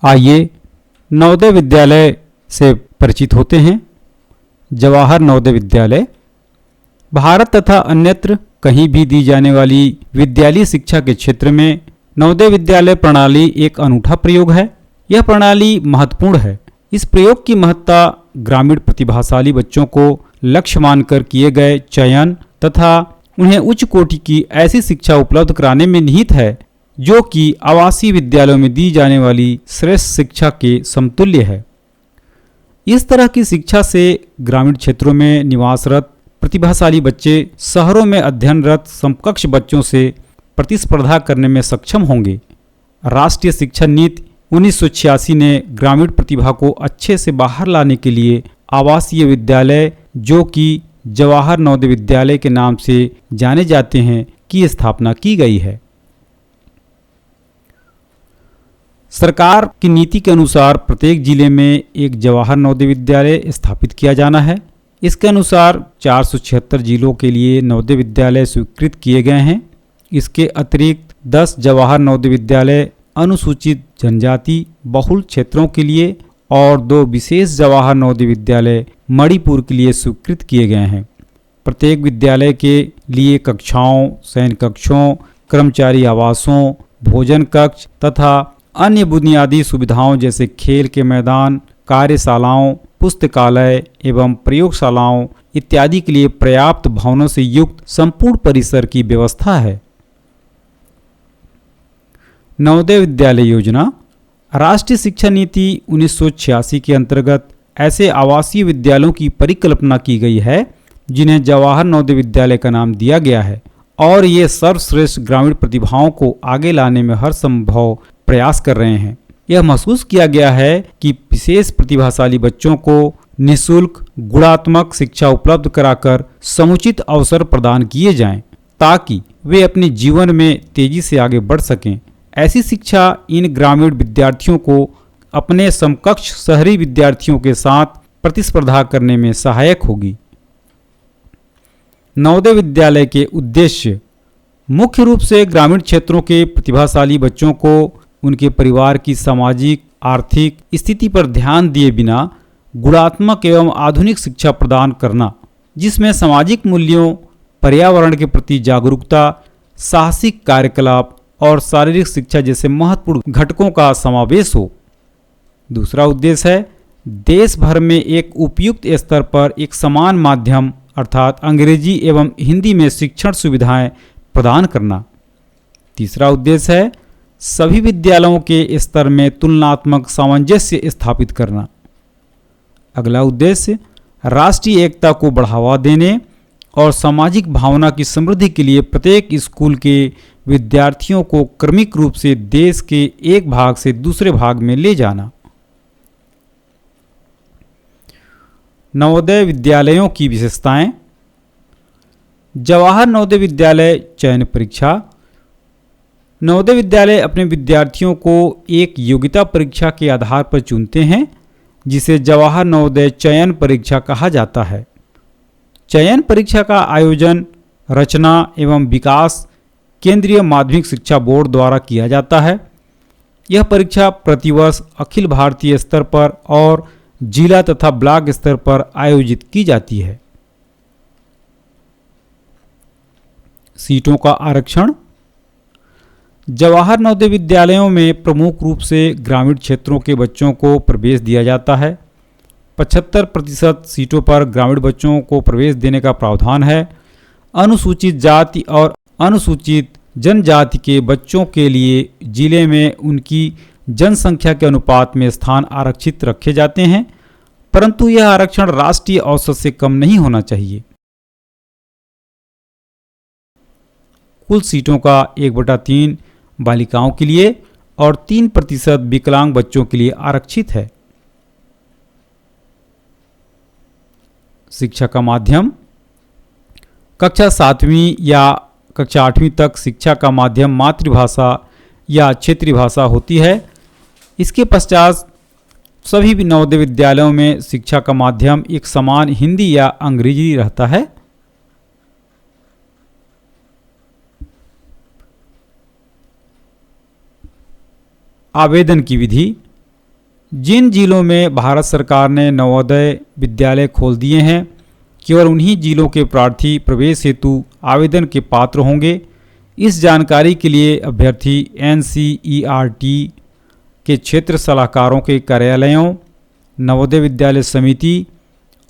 आइए नवोदय विद्यालय से परिचित होते हैं। जवाहर नवोदय विद्यालय भारत तथा अन्यत्र कहीं भी दी जाने वाली विद्यालयी शिक्षा के क्षेत्र में नवोदय विद्यालय प्रणाली एक अनूठा प्रयोग है। यह प्रणाली महत्वपूर्ण है। इस प्रयोग की महत्ता ग्रामीण प्रतिभाशाली बच्चों को लक्ष्य मानकर किए गए चयन तथा उन्हें उच्च कोटि की ऐसी शिक्षा उपलब्ध कराने में निहित है जो कि आवासीय विद्यालयों में दी जाने वाली श्रेष्ठ शिक्षा के समतुल्य है। इस तरह की शिक्षा से ग्रामीण क्षेत्रों में निवासरत प्रतिभाशाली बच्चे शहरों में अध्ययनरत समकक्ष बच्चों से प्रतिस्पर्धा करने में सक्षम होंगे। राष्ट्रीय शिक्षा नीति 1986 ने ग्रामीण प्रतिभा को अच्छे से बाहर लाने के लिए आवासीय विद्यालय, जो कि जवाहर नवोदय विद्यालय के नाम से जाने जाते हैं, की स्थापना की गई है। सरकार की नीति के अनुसार प्रत्येक जिले में एक जवाहर नवोदय विद्यालय स्थापित किया जाना है। इसके अनुसार 476 जिलों के लिए नवोदय विद्यालय स्वीकृत किए गए हैं। इसके अतिरिक्त 10 जवाहर नवोदय विद्यालय अनुसूचित जनजाति बहुल क्षेत्रों के लिए और 2 विशेष जवाहर नवोदय विद्यालय मणिपुर के लिए स्वीकृत किए गए हैं। प्रत्येक विद्यालय के लिए कक्षाओं, शयन कक्षों, कर्मचारी आवासों, भोजन कक्ष तथा अन्य बुनियादी सुविधाओं जैसे खेल के मैदान, कार्यशालाओं, पुस्तकालय एवं प्रयोगशालाओं इत्यादि के लिए पर्याप्त भवनों से युक्त संपूर्ण परिसर की व्यवस्था है। नवोदय विद्यालय योजना राष्ट्रीय शिक्षा नीति 1986 के अंतर्गत ऐसे आवासीय विद्यालयों की परिकल्पना की गई है जिन्हें जवाहर नवोदय विद्यालय का नाम दिया गया है और ये सर्वश्रेष्ठ ग्रामीण प्रतिभाओं को आगे लाने में हर संभव प्रयास कर रहे हैं। यह महसूस किया गया है कि विशेष प्रतिभाशाली बच्चों को निःशुल्क गुणात्मक शिक्षा उपलब्ध कराकर समुचित अवसर प्रदान किए जाएं ताकि वे अपने जीवन में तेजी से आगे बढ़ सकें। ऐसी शिक्षा इन ग्रामीण विद्यार्थियों को अपने समकक्ष शहरी विद्यार्थियों के साथ प्रतिस्पर्धा करने में सहायक होगी। नवोदय विद्यालय के उद्देश्य मुख्य रूप से ग्रामीण क्षेत्रों के प्रतिभाशाली बच्चों को उनके परिवार की सामाजिक आर्थिक स्थिति पर ध्यान दिए बिना गुणात्मक एवं आधुनिक शिक्षा प्रदान करना, जिसमें सामाजिक मूल्यों, पर्यावरण के प्रति जागरूकता, साहसिक कार्यकलाप और शारीरिक शिक्षा जैसे महत्वपूर्ण घटकों का समावेश हो। दूसरा उद्देश्य है देश भर में एक उपयुक्त स्तर पर एक समान माध्यम अर्थात अंग्रेजी एवं हिंदी में शिक्षण सुविधाएं प्रदान करना। तीसरा उद्देश्य है सभी विद्यालयों के स्तर में तुलनात्मक सामंजस्य स्थापित करना। अगला उद्देश्य राष्ट्रीय एकता को बढ़ावा देने और सामाजिक भावना की समृद्धि के लिए प्रत्येक स्कूल के विद्यार्थियों को क्रमिक रूप से देश के एक भाग से दूसरे भाग में ले जाना। नवोदय विद्यालयों की विशेषताएं। जवाहर नवोदय विद्यालय चयन परीक्षा। नवोदय विद्यालय अपने विद्यार्थियों को एक योग्यता परीक्षा के आधार पर चुनते हैं जिसे जवाहर नवोदय चयन परीक्षा कहा जाता है। चयन परीक्षा का आयोजन, रचना एवं विकास केंद्रीय माध्यमिक शिक्षा बोर्ड द्वारा किया जाता है। यह परीक्षा प्रतिवर्ष अखिल भारतीय स्तर पर और जिला तथा ब्लॉक स्तर पर आयोजित की जाती है। सीटों का आरक्षण। जवाहर नवोदय विद्यालयों में प्रमुख रूप से ग्रामीण क्षेत्रों के बच्चों को प्रवेश दिया जाता है। 75% सीटों पर ग्रामीण बच्चों को प्रवेश देने का प्रावधान है। अनुसूचित जाति और अनुसूचित जनजाति के बच्चों के लिए जिले में उनकी जनसंख्या के अनुपात में स्थान आरक्षित रखे जाते हैं, परंतु यह आरक्षण राष्ट्रीय औसत से कम नहीं होना चाहिए। कुल सीटों का 1/3 बालिकाओं के लिए और 3% विकलांग बच्चों के लिए आरक्षित है। शिक्षा का माध्यम। कक्षा 7वीं या कक्षा 8वीं तक शिक्षा का माध्यम मातृभाषा या क्षेत्रीय भाषा होती है। इसके पश्चात सभी नवोदय विद्यालयों में शिक्षा का माध्यम एक समान हिंदी या अंग्रेजी रहता है। आवेदन की विधि। जिन जिलों में भारत सरकार ने नवोदय विद्यालय खोल दिए हैं, केवल उन्हीं जिलों के प्रार्थी प्रवेश हेतु आवेदन के पात्र होंगे। इस जानकारी के लिए अभ्यर्थी NCERT के क्षेत्र सलाहकारों के कार्यालयों, नवोदय विद्यालय समिति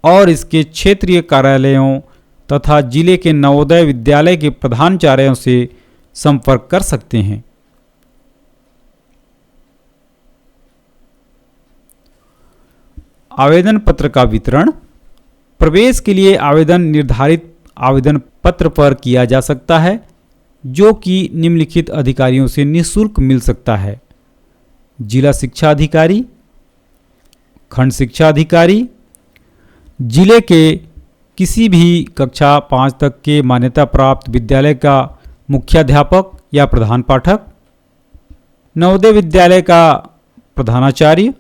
और इसके क्षेत्रीय कार्यालयों तथा जिले के नवोदय विद्यालय के प्रधानाचार्यों से संपर्क कर सकते हैं। आवेदन पत्र का वितरण। प्रवेश के लिए आवेदन निर्धारित आवेदन पत्र पर किया जा सकता है, जो कि निम्नलिखित अधिकारियों से निःशुल्क मिल सकता है: जिला शिक्षा अधिकारी, खंड शिक्षा अधिकारी, जिले के किसी भी कक्षा 5 तक के मान्यता प्राप्त विद्यालय का मुख्याध्यापक या प्रधान पाठक, नवोदय विद्यालय का प्रधानाचार्य।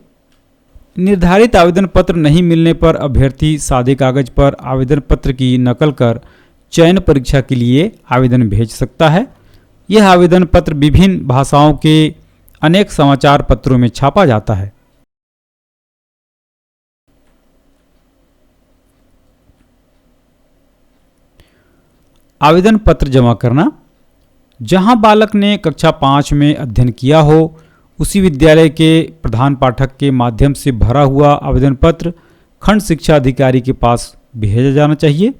निर्धारित आवेदन पत्र नहीं मिलने पर अभ्यर्थी सादे कागज पर आवेदन पत्र की नकल कर चयन परीक्षा के लिए आवेदन भेज सकता है। यह आवेदन पत्र विभिन्न भाषाओं के अनेक समाचार पत्रों में छापा जाता है। आवेदन पत्र जमा करना। जहां बालक ने कक्षा 5 में अध्ययन किया हो, उसी विद्यालय के प्रधान पाठक के माध्यम से भरा हुआ आवेदन पत्र खंड शिक्षा अधिकारी के पास भेजा जाना चाहिए।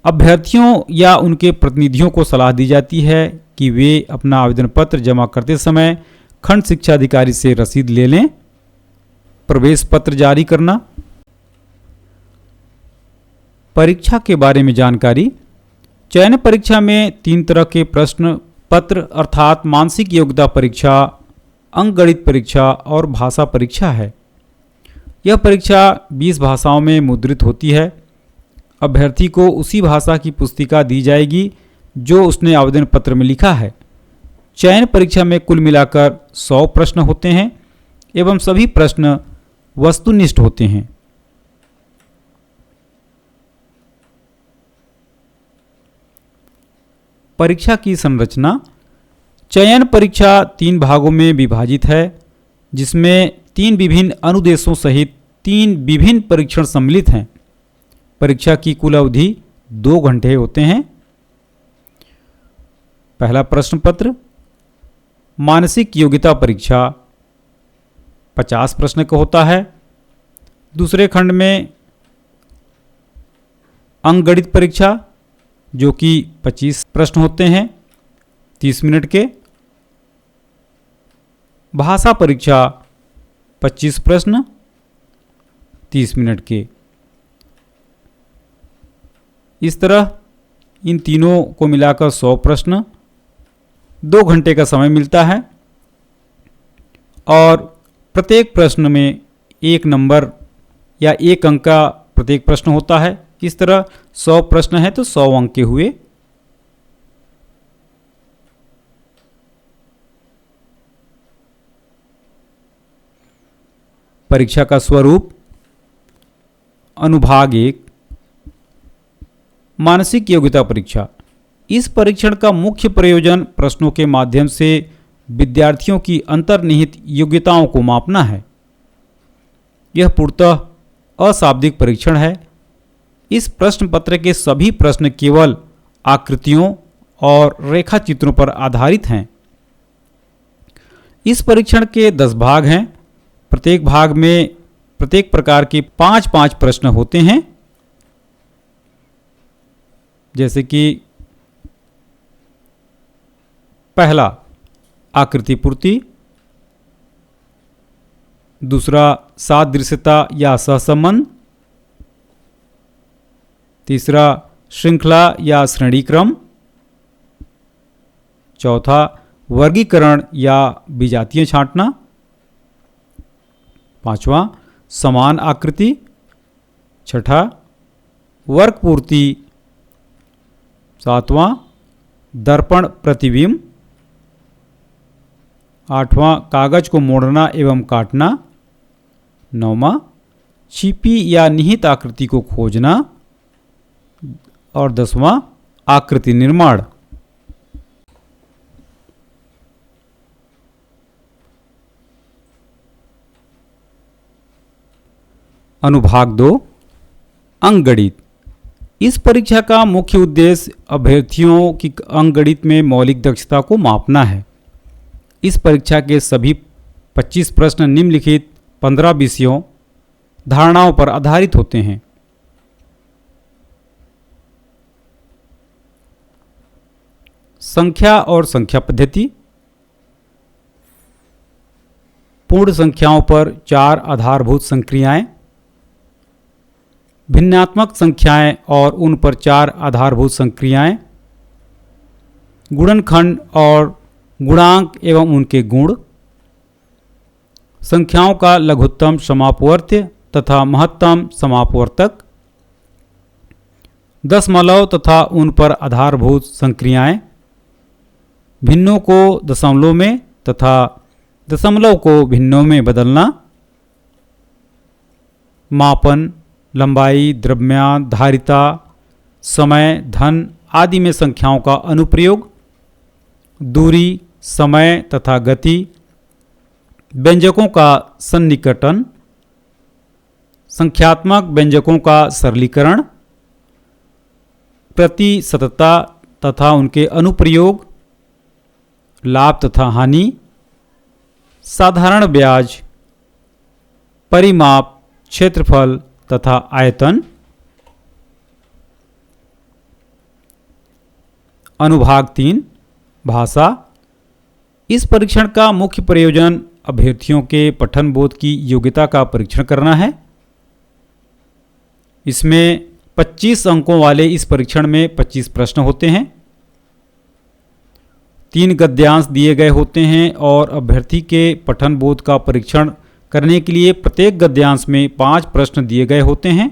अभ्यर्थियों या उनके प्रतिनिधियों को सलाह दी जाती है कि वे अपना आवेदन पत्र जमा करते समय खंड शिक्षा अधिकारी से रसीद ले लें। प्रवेश पत्र जारी करना। परीक्षा के बारे में जानकारी। चयन परीक्षा में 3 तरह के प्रश्न पत्र अर्थात मानसिक योग्यता परीक्षा, अंकगणित परीक्षा और भाषा परीक्षा है। यह परीक्षा 20 भाषाओं में मुद्रित होती है। अभ्यर्थी को उसी भाषा की पुस्तिका दी जाएगी जो उसने आवेदन पत्र में लिखा है। चयन परीक्षा में कुल मिलाकर 100 प्रश्न होते हैं एवं सभी प्रश्न वस्तुनिष्ठ होते हैं। परीक्षा की संरचना। चयन परीक्षा 3 भागों में विभाजित है, जिसमें 3 विभिन्न अनुदेशों सहित 3 विभिन्न परीक्षण सम्मिलित हैं। परीक्षा की कुल अवधि 2 घंटे होते हैं। पहला प्रश्न पत्र मानसिक योग्यता परीक्षा 50 प्रश्न का होता है। दूसरे खंड में अंकगणित परीक्षा जो कि 25 प्रश्न होते हैं 30 मिनट के। भाषा परीक्षा 25 प्रश्न 30 मिनट के। इस तरह इन तीनों को मिलाकर 100 प्रश्न, 2 घंटे का समय मिलता है और प्रत्येक प्रश्न में 1 नंबर या 1 अंक का प्रत्येक प्रश्न होता है। इस तरह 100 प्रश्न है तो 100 अंक के हुए। परीक्षा का स्वरूप। अनुभाग 1 मानसिक योग्यता परीक्षा। इस परीक्षण का मुख्य प्रयोजन प्रश्नों के माध्यम से विद्यार्थियों की अंतर्निहित योग्यताओं को मापना है। यह पूर्णतः अशाब्दिक परीक्षण है। इस प्रश्न पत्र के सभी प्रश्न केवल आकृतियों और रेखा चित्रों पर आधारित हैं। इस परीक्षण के 10 भाग हैं। प्रत्येक भाग में प्रत्येक प्रकार के 5-5 प्रश्न होते हैं, जैसे कि पहला आकृति पूर्ति, दूसरा सादृश्यता या सहसंबंध, तीसरा श्रृंखला या श्रेणी क्रम, चौथा वर्गीकरण या विजातीय छांटना, पांचवा समान आकृति, छठा वर्ग पूर्ति, सातवां दर्पण प्रतिबिंब, आठवां कागज को मोड़ना एवं काटना, नौवां छिपी या निहित आकृति को खोजना और 10वां आकृति निर्माण। अनुभाग 2 अंकगणित। इस परीक्षा का मुख्य उद्देश्य अभ्यर्थियों की अंकगणित में मौलिक दक्षता को मापना है। इस परीक्षा के सभी 25 प्रश्न निम्नलिखित 15 विषयों धारणाओं पर आधारित होते हैं। संख्या और संख्या पद्धति। पूर्ण संख्याओं पर 4 आधारभूत संक्रियाएं, भिन्नात्मक संख्याएं और उन पर 4 आधारभूत संक्रियाएं, गुणनखंड और गुणांक एवं उनके गुण, संख्याओं का लघुत्तम समापवर्त्य तथा महत्तम समापवर्तक, दशमलव तथा उन पर आधारभूत संक्रियाएं, भिन्नों को दशमलव में तथा दशमलव को भिन्नों में बदलना, मापन, लंबाई, द्रव्यमान, धारिता, समय, धन आदि में संख्याओं का अनुप्रयोग, दूरी, समय तथा गति, व्यंजकों का सन्निकटन, संख्यात्मक व्यंजकों का सरलीकरण, प्रतिशतता तथा उनके अनुप्रयोग, लाभ तथा हानि, साधारण ब्याज, परिमाप, क्षेत्रफल तथा आयतन। अनुभाग 3 भाषा। इस परीक्षण का मुख्य प्रयोजन अभ्यर्थियों के पठन बोध की योग्यता का परीक्षण करना है। इसमें 25 अंकों वाले इस परीक्षण में 25 प्रश्न होते हैं। 3 गद्यांश दिए गए होते हैं और अभ्यर्थी के पठन बोध का परीक्षण करने के लिए प्रत्येक गद्यांश में 5 प्रश्न दिए गए होते हैं।